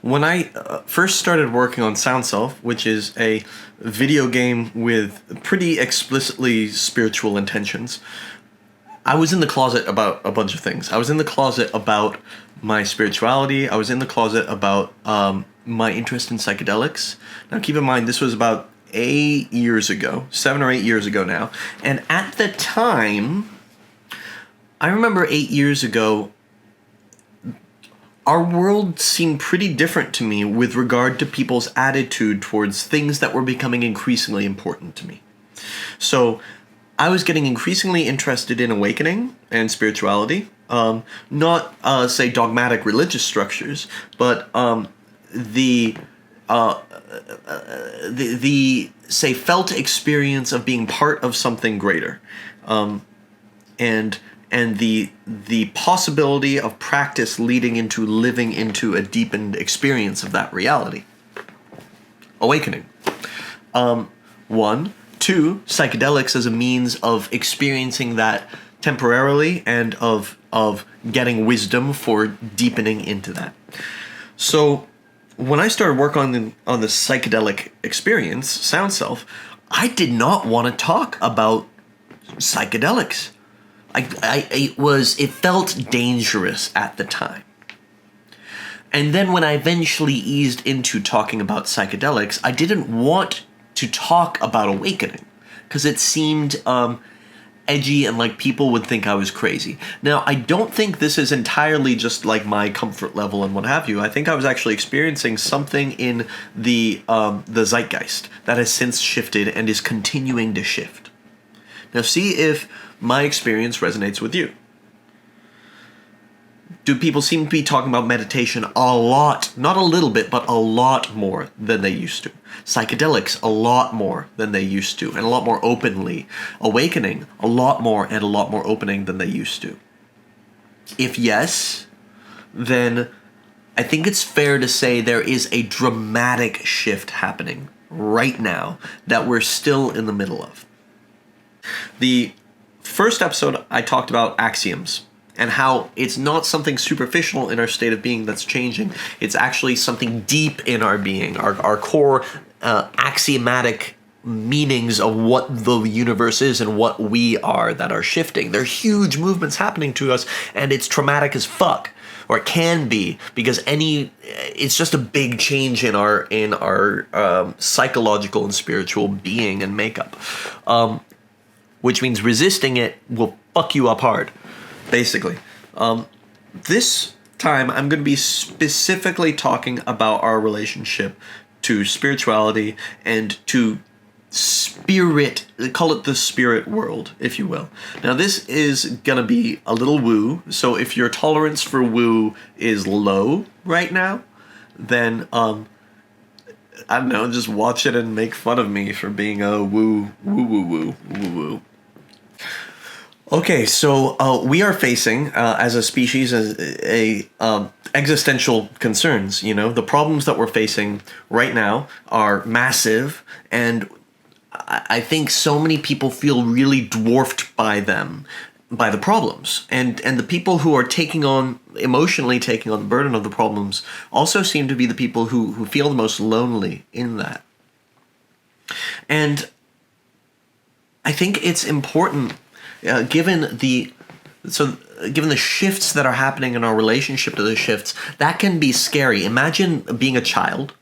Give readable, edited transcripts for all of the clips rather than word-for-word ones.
when I first started working on Sound Self, which is a video game with pretty explicitly spiritual intentions, I was in the closet about a bunch of things. I was in the closet about my spirituality. I was in the closet about my interest in psychedelics. Now, keep in mind, this was about 8 years ago, 7 or 8 years ago now. And at the time, I remember 8 years ago, our world seemed pretty different to me with regard to people's attitude towards things that were becoming increasingly important to me. So I was getting increasingly interested in awakening and spirituality, not say dogmatic religious structures, but the say felt experience of being part of something greater, and the possibility of practice leading into living into a deepened experience of that reality. Awakening. One. Two, psychedelics as a means of experiencing that temporarily and of getting wisdom for deepening into that. So when I started work on the psychedelic experience, Sound Self, I did not want to talk about psychedelics. It felt dangerous at the time. And then when I eventually eased into talking about psychedelics, I didn't want to talk about awakening because it seemed edgy and like people would think I was crazy. Now, I don't think this is entirely just like my comfort level and what have you. I think I was actually experiencing something in the zeitgeist that has since shifted and is continuing to shift. Now, see if my experience resonates with you. Do people seem to be talking about meditation a lot, not a little bit, but a lot more than they used to? Psychedelics, a lot more than they used to, and a lot more openly. Awakening, a lot more and a lot more opening than they used to. If yes, then I think it's fair to say there is a dramatic shift happening right now that we're still in the middle of. The first episode, I talked about axioms and how it's not something superficial in our state of being that's changing. It's actually something deep in our being, our core axiomatic meanings of what the universe is and what we are that are shifting. There are huge movements happening to us, and it's traumatic as fuck. Or it can be, because it's just a big change in our psychological and spiritual being and makeup. Which means resisting it will fuck you up hard, basically. This time, I'm going to be specifically talking about our relationship to spirituality and to spirit, call it the spirit world, if you will. Now, this is going to be a little woo, so if your tolerance for woo is low right now, then, I don't know, just watch it and make fun of me for being a woo. Okay, so we are facing, as a species, existential concerns. You know, the problems that we're facing right now are massive, and I think so many people feel really dwarfed by them, by the problems. And the people who are emotionally taking on the burden of the problems also seem to be the people who feel the most lonely in that. And I think it's important, given the shifts that are happening in our relationship to the shifts, that can be scary. Imagine being a child,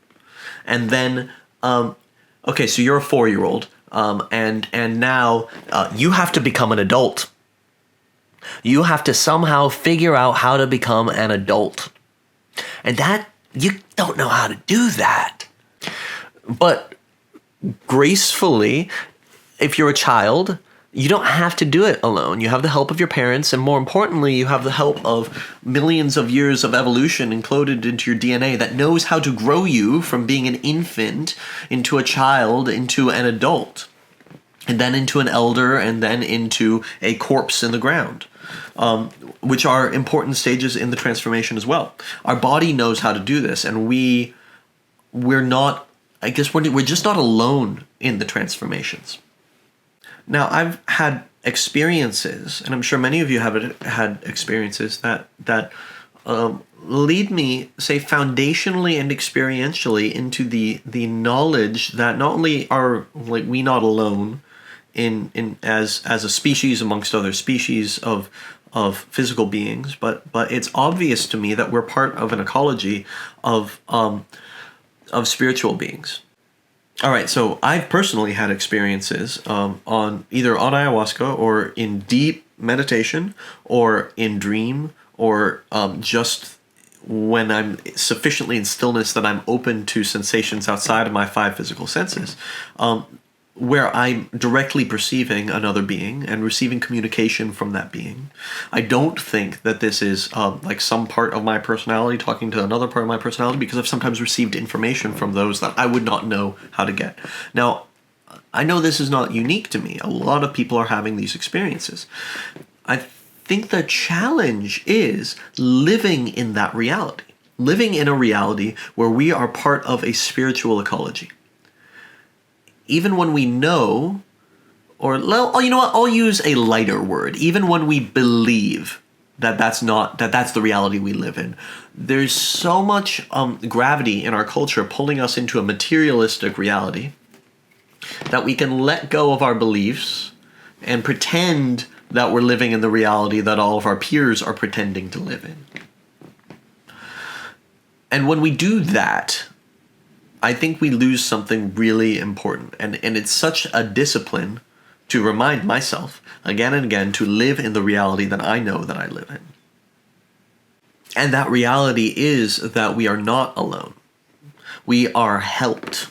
and then, okay, so you're a 4-year-old, and now you have to become an adult. You have to somehow figure out how to become an adult. And that, you don't know how to do that. But gracefully, if you're a child, you don't have to do it alone. You have the help of your parents, and more importantly, you have the help of millions of years of evolution encoded into your DNA that knows how to grow you from being an infant into a child, into an adult, and then into an elder, and then into a corpse in the ground, which are important stages in the transformation as well. Our body knows how to do this, and we're not, I guess we're just not alone in the transformations. Now, I've had experiences, and I'm sure many of you have had experiences that lead me, say, foundationally and experientially into the knowledge that not only are like we not alone in as a species amongst other species of physical beings, but it's obvious to me that we're part of an ecology of spiritual beings. All right, so I've personally had experiences on either on ayahuasca or in deep meditation or in dream or just when I'm sufficiently in stillness that I'm open to sensations outside of my five physical senses, where I'm directly perceiving another being and receiving communication from that being. I don't think that this is like some part of my personality talking to another part of my personality, because I've sometimes received information from those that I would not know how to get. Now, I know this is not unique to me. A lot of people are having these experiences. I think the challenge is living in that reality, living in a reality where we are part of a spiritual ecology. Even when we know, or you know what, I'll use a lighter word, even when we believe that that's the reality we live in, there's so much gravity in our culture pulling us into a materialistic reality that we can let go of our beliefs and pretend that we're living in the reality that all of our peers are pretending to live in. And when we do that, I think we lose something really important. And it's such a discipline to remind myself again and again to live in the reality that I know that I live in. And that reality is that we are not alone. We are helped.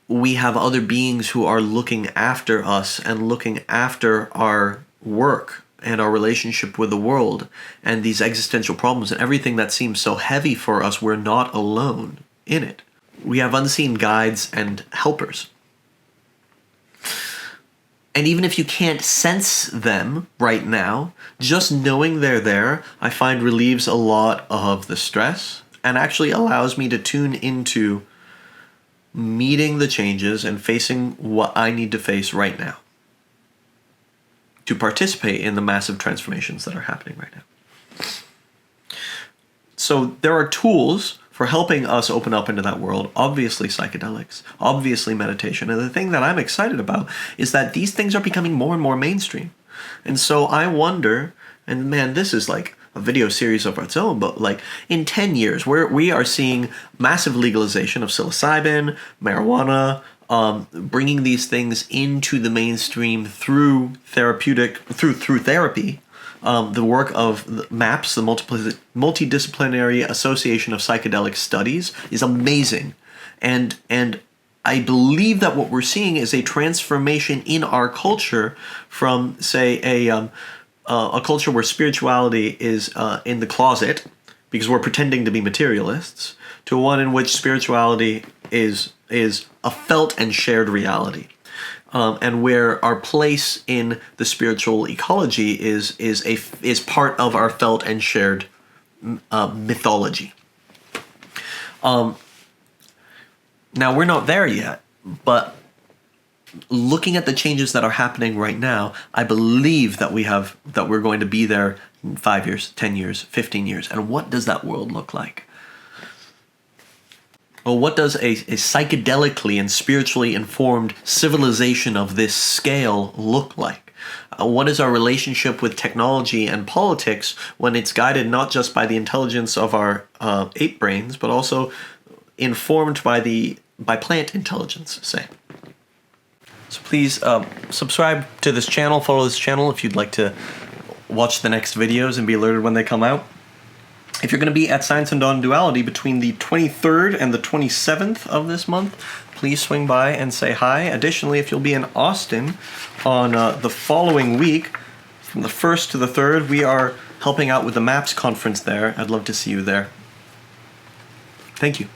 We have other beings who are looking after us and looking after our work and our relationship with the world and these existential problems and everything that seems so heavy for us. We're not alone in it. We have unseen guides and helpers. And even if you can't sense them right now, just knowing they're there, I find relieves a lot of the stress and actually allows me to tune into meeting the changes and facing what I need to face right now to participate in the massive transformations that are happening right now. So there are tools for helping us open up into that world. Obviously psychedelics, obviously meditation. And the thing that I'm excited about is that these things are becoming more and more mainstream. And so I wonder, and man, this is like a video series of its own, but like in 10 years, where we are seeing massive legalization of psilocybin, marijuana, bringing these things into the mainstream through therapy, the work of the MAPS, the Multidisciplinary Association of Psychedelic Studies, is amazing. And I believe that what we're seeing is a transformation in our culture from, say, a culture where spirituality is in the closet because we're pretending to be materialists, to one in which spirituality is a felt and shared reality, and where our place in the spiritual ecology is part of our felt and shared mythology. Now we're not there yet, but looking at the changes that are happening right now, I believe that we're going to be there in 5 years, 10 years, 15 years. And what does that world look like? Well, what does a psychedelically and spiritually informed civilization of this scale look like? What is our relationship with technology and politics when it's guided not just by the intelligence of our ape brains, but also informed by plant intelligence, say? So please subscribe to this channel, follow this channel if you'd like to watch the next videos and be alerted when they come out. If you're going to be at Science and Non-Duality between the 23rd and the 27th of this month, please swing by and say hi. Additionally, if you'll be in Austin on the following week, from the 1st to the 3rd, we are helping out with the MAPS conference there. I'd love to see you there. Thank you.